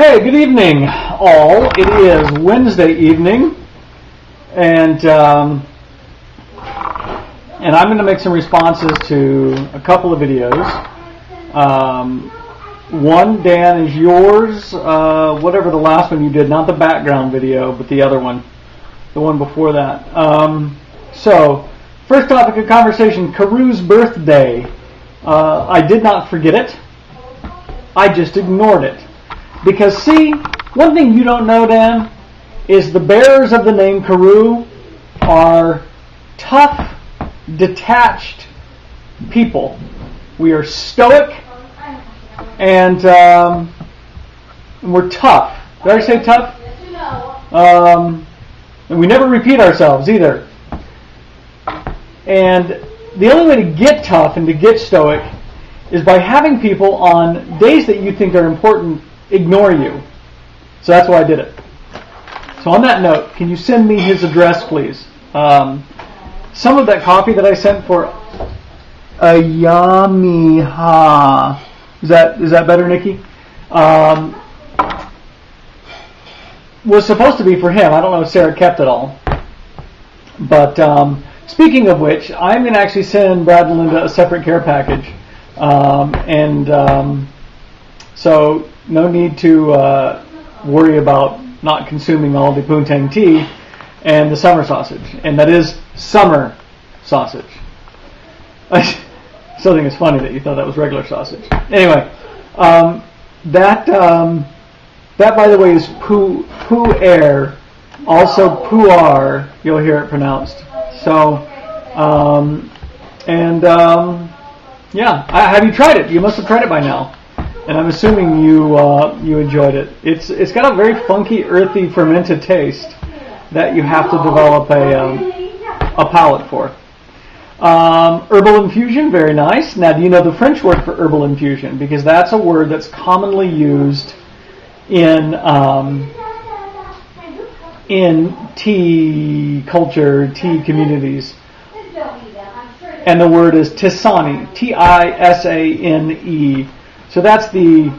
Hey, good evening, all. It is Wednesday evening, and I'm going to make some responses to a couple of videos. One, Dan, is yours, whatever the last one you did, not the background video, but the other one, the one before that. So, first topic of conversation, Karoo's birthday. I did not forget it. I just ignored it. Because, see, one thing you don't know, Dan, is the bearers of the name Karoo are tough, detached people. We are stoic, and we're tough. Did I say tough? And we never repeat ourselves either. And the only way to get tough and to get stoic is by having people on days that you think are important ignore you. So that's why I did it. So on that note, can you send me his address, please? Some of that coffee that I sent for Ayamiha, is that better, Nikki? Was supposed to be for him. I don't know if Sarah kept it all. But speaking of which, I'm going to actually send Brad and Linda a separate care package. So no need to worry about not consuming all the poontang tea and the summer sausage. And that is summer sausage. I still think it's funny that you thought that was regular sausage. Anyway, that by the way is pu-air, also puar, you'll hear it pronounced. So, yeah, have you tried it? You must have tried it by now. And I'm assuming you enjoyed it. It's got a very funky, earthy, fermented taste that you have to develop a palate for. Herbal infusion, very nice. Now, do you know the French word for herbal infusion? Because that's a word that's commonly used in tea culture, tea communities. And the word is tisane, Tisane. So that's the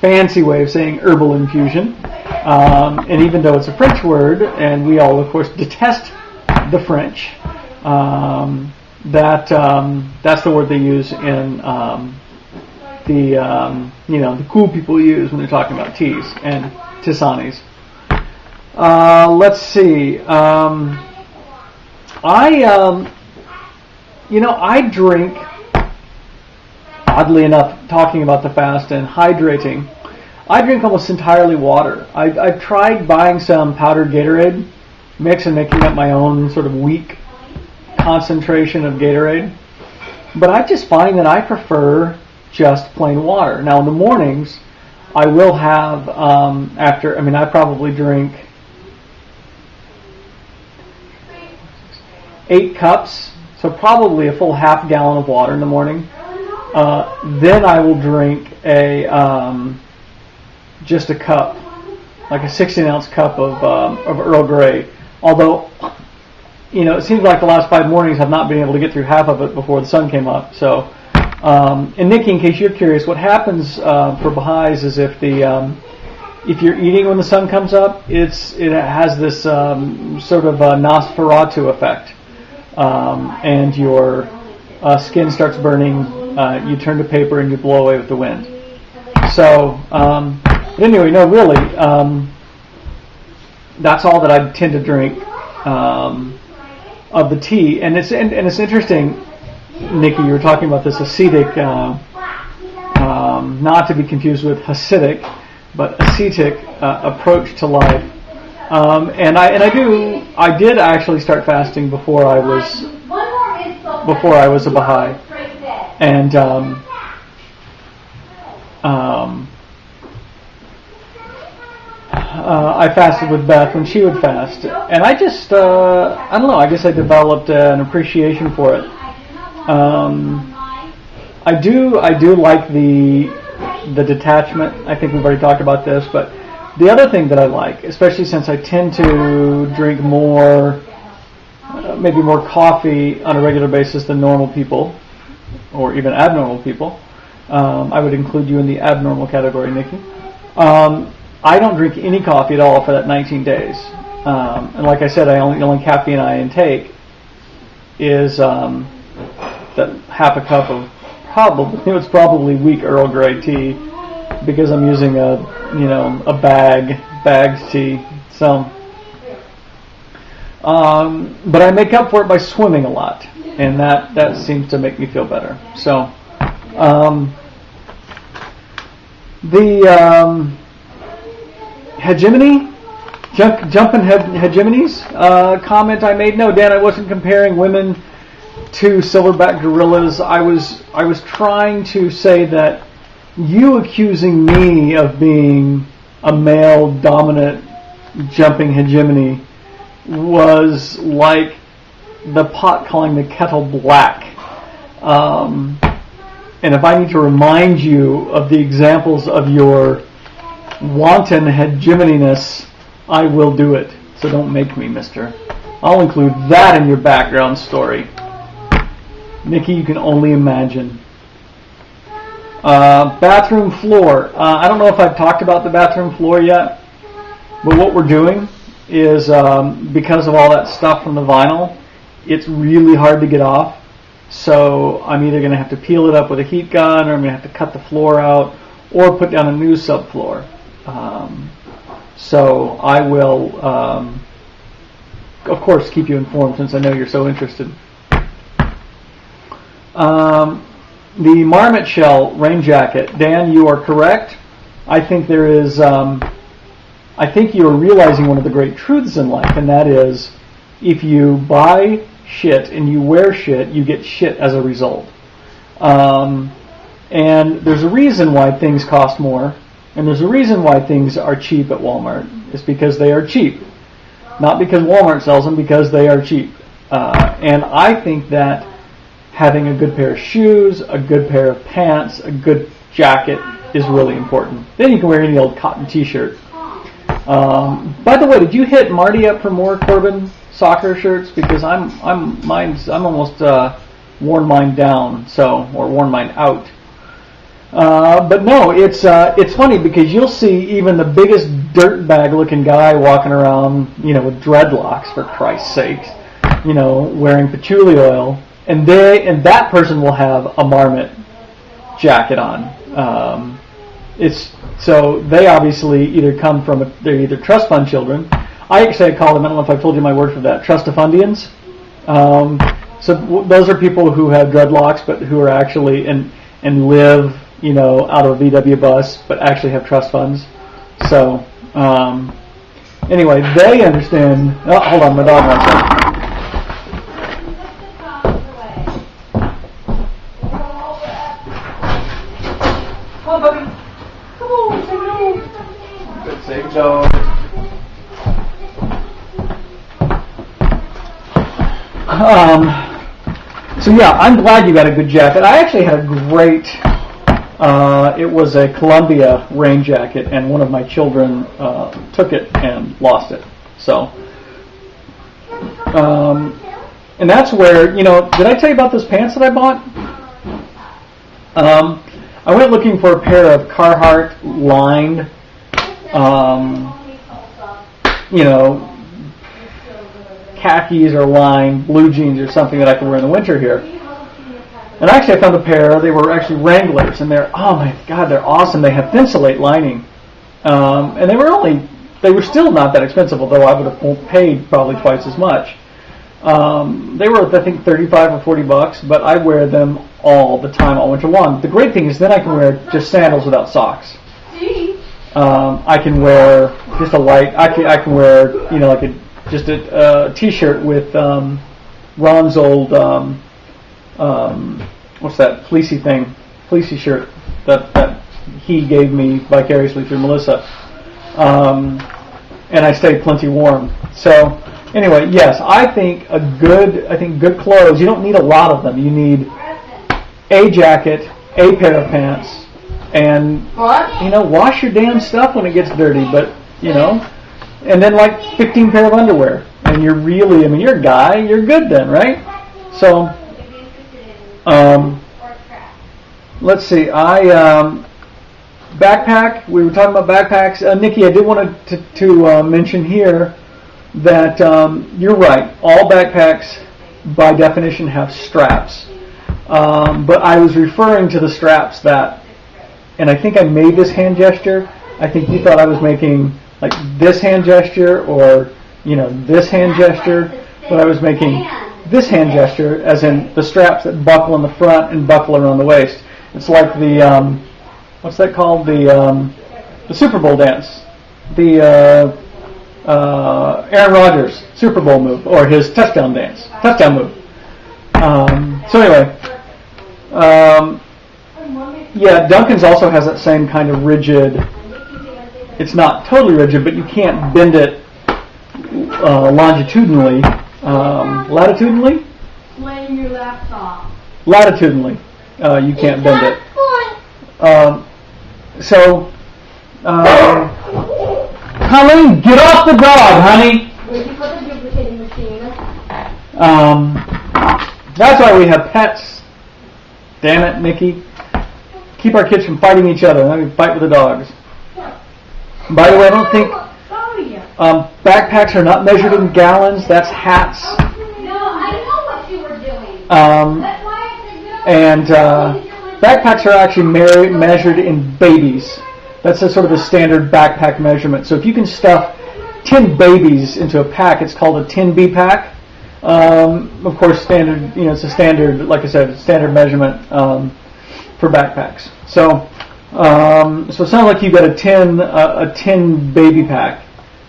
fancy way of saying herbal infusion. And even though it's a French word, and we all, of course, detest the French, that's the word they use in the cool people use when they're talking about teas and tisanes. Let's see. I drink. Oddly enough, talking about the fast and hydrating, I drink almost entirely water. I've tried buying some powdered Gatorade mix and making up my own sort of weak concentration of Gatorade. But I just find that I prefer just plain water. Now in the mornings, I will have, I probably drink 8 cups, so probably a full half gallon of water in the morning. Then I will drink just a cup, like a 16-ounce cup of Earl Grey. Although, it seems like the last 5 mornings I've not been able to get through half of it before the sun came up. So, and Nikki, in case you're curious, what happens for Baha'is is if you're eating when the sun comes up, it has this sort of Nosferatu effect, and your skin starts burning. You turn to paper and you blow away with the wind. So, but anyway, no, really, that's all that I tend to drink of the tea. And it's interesting, Nikki, you were talking about this ascetic, not to be confused with Hasidic, but ascetic approach to life. And I did actually start fasting before I was a Baha'i. And I fasted with Beth when she would fast, and I just I don't know. I guess I developed an appreciation for it. I do like the detachment. I think we've already talked about this, but the other thing that I like, especially since I tend to drink maybe more coffee on a regular basis than normal people, or even abnormal people. I would include you in the abnormal category, Nikki. I don't drink any coffee at all for that 19 days. And like I said, the only caffeine I intake is that half a cup of probably weak Earl Grey tea, because I'm using a bagged tea. So, but I make up for it by swimming a lot, and that seems to make me feel better. So, the hegemony, jumping hegemonies comment I made. No, Dan, I wasn't comparing women to silverback gorillas. I was trying to say that you accusing me of being a male dominant jumping hegemony was like the pot calling the kettle black. And if I need to remind you of the examples of your wanton hegemonyness, I will do it. So don't make me, mister. I'll include that in your background story. Nikki, you can only imagine. Bathroom floor. I don't know if I've talked about the bathroom floor yet, but what we're doing is, because of all that stuff from the vinyl, it's really hard to get off. So I'm either going to have to peel it up with a heat gun, or I'm going to have to cut the floor out, or put down a new subfloor. So I will, of course, keep you informed, since I know you're so interested. The Marmot Shell rain jacket. Dan, you are correct. I think there is, I think you are realizing one of the great truths in life, and that is, if you buy shit and you wear shit, you get shit as a result. And there's a reason why things cost more, and there's a reason why things are cheap at Walmart. It's because they are cheap. Not because Walmart sells them, because they are cheap. And I think that having a good pair of shoes, a good pair of pants, a good jacket is really important. Then you can wear any old cotton t-shirt. By the way, did you hit Marty up for more Corbin soccer shirts? Because I'm almost worn mine down, or worn mine out. But no, it's funny, because you'll see even the biggest dirtbag looking guy walking around, with dreadlocks, for Christ's sakes, wearing patchouli oil. And that person will have a Marmot jacket on. So they obviously either come from they're either trust fund children. I call them, I don't know if I've told you my word for that, trustafundians. So those are people who have dreadlocks, but who are actually and live out of a VW bus, but actually have trust funds. So anyway, they understand. Oh, hold on, my dog wants something. So yeah, I'm glad you got a good jacket. I actually had a great, it was a Columbia rain jacket, and one of my children took it and lost it. So, and that's where, did I tell you about those pants that I bought? I went looking for a pair of Carhartt lined, khakis or lined blue jeans or something that I could wear in the winter here. And actually I found a pair. They were actually Wranglers, and they're awesome. They have Thinsulate lining. And they were still not that expensive, although I would have paid probably twice as much. They were, I think, $35 or $40, but I wear them all the time, all winter long. The great thing is then I can wear just sandals without socks. I can wear just a light. I can wear just a t-shirt with Ron's old what's that fleecy shirt that he gave me vicariously through Melissa, and I stay plenty warm. So anyway, yes, I think good clothes. You don't need a lot of them. You need a jacket, a pair of pants, and wash your damn stuff when it gets dirty. But and then 15 pair of underwear, and you're really, you're a guy, you're good then, right? So, let's see. backpack. We were talking about backpacks. Nikki, I did want to mention here that you're right. All backpacks, by definition, have straps. But I was referring to the straps that, and I think I made this hand gesture. I think you thought I was making like this hand gesture or, this hand gesture. But I was making this hand gesture as in the straps that buckle in the front and buckle around the waist. It's like the, what's that called? The Super Bowl dance. The Aaron Rodgers Super Bowl move, or his touchdown move. So anyway, yeah, Duncan's also has that same kind of rigid. It's not totally rigid, but you can't bend it longitudinally. Latitudinally? Playing your laptop. Latitudinally, you can't bend it. Colleen, get off the dog, honey. Where'd you put the duplicating machine? That's why we have pets. Damn it, Mickey. Keep our kids from fighting each other. Let me fight with the dogs. By the way, I don't think backpacks are not measured in gallons. That's hats. No, I know what you were doing. That's why I said no. And backpacks are actually measured in babies. That's a sort of a standard backpack measurement. So if you can stuff 10 babies into a pack, it's called a 10B pack. Of course, standard. It's a standard, like I said, standard measurement for backpacks. So it sounds like you got a 10 baby pack,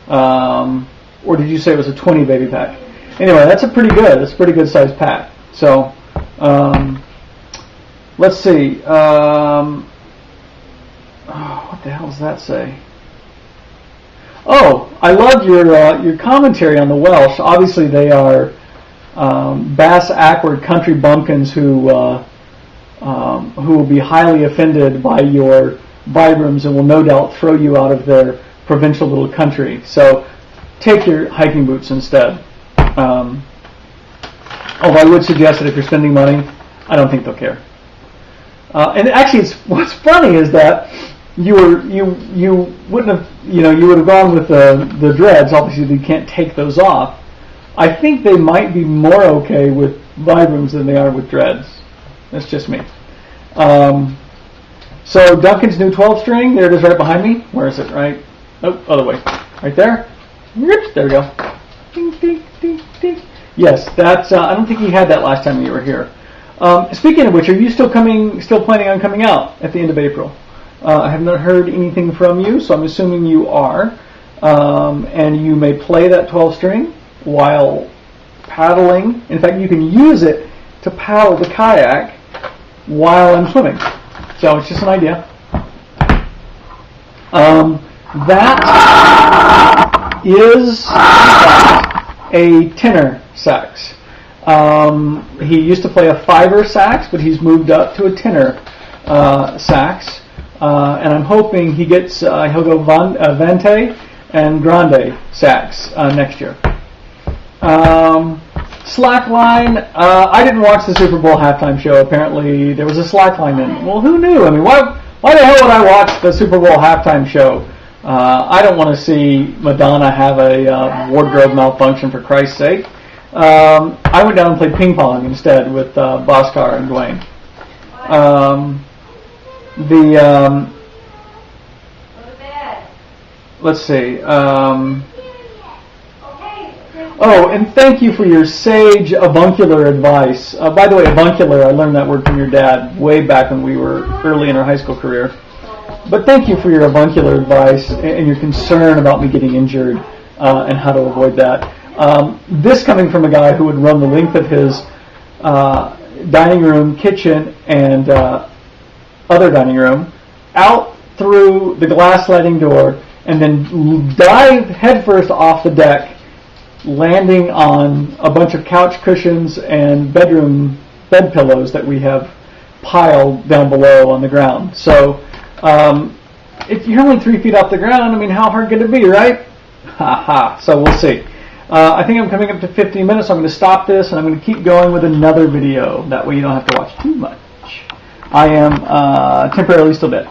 or did you say it was a 20 baby pack? Anyway, that's a pretty good sized pack. So let's see. What the hell does that say? Oh, I love your commentary on the Welsh. Obviously, they are Bass Ackward country bumpkins who will be highly offended by your Vibrams and will no doubt throw you out of their provincial little country. So take your hiking boots instead. Although I would suggest that if you're spending money, I don't think they'll care. And actually, what's funny is that you wouldn't have, you would have gone with the dreads. Obviously, you can't take those off. I think they might be more okay with Vibrams than they are with dreads. That's just me. So Duncan's new 12-string, there it is right behind me. Where is it? Right? Oh, other way. Right there. There we go. Ding, ding, ding, ding. Yes, that's. I don't think you had that last time you were here. Speaking of which, are you still planning on coming out at the end of April? I have not heard anything from you, so I'm assuming you are. And you may play that 12-string while paddling. In fact, you can use it to paddle the kayak while I'm swimming. So it's just an idea. That is a tenor sax. He used to play a 5er sax, but he's moved up to a tenor sax. And I'm hoping he gets, he'll go Vente and Grande sax next year. Slackline, I didn't watch the Super Bowl halftime show. Apparently there was a slackline in it. Well, who knew? I mean, why the hell would I watch the Super Bowl halftime show? I don't want to see Madonna have a wardrobe malfunction, for Christ's sake. I went down and played ping pong instead with Bhaskar and Dwayne. Let's see. Oh, and thank you for your sage avuncular advice. By the way, avuncular, I learned that word from your dad way back when we were early in our high school career. But thank you for your avuncular advice and your concern about me getting injured and how to avoid that. This coming from a guy who would run the length of his dining room, kitchen, and other dining room out through the glass sliding door and then dive headfirst off the deck, landing on a bunch of couch cushions and bedroom bed pillows that we have piled down below on the ground. So if you're only 3 feet off the ground, I mean, how hard could it be, right? Ha ha. So we'll see. I think I'm coming up to 15 minutes, so I'm going to stop this and I'm going to keep going with another video. That way you don't have to watch too much. I am temporarily still dead.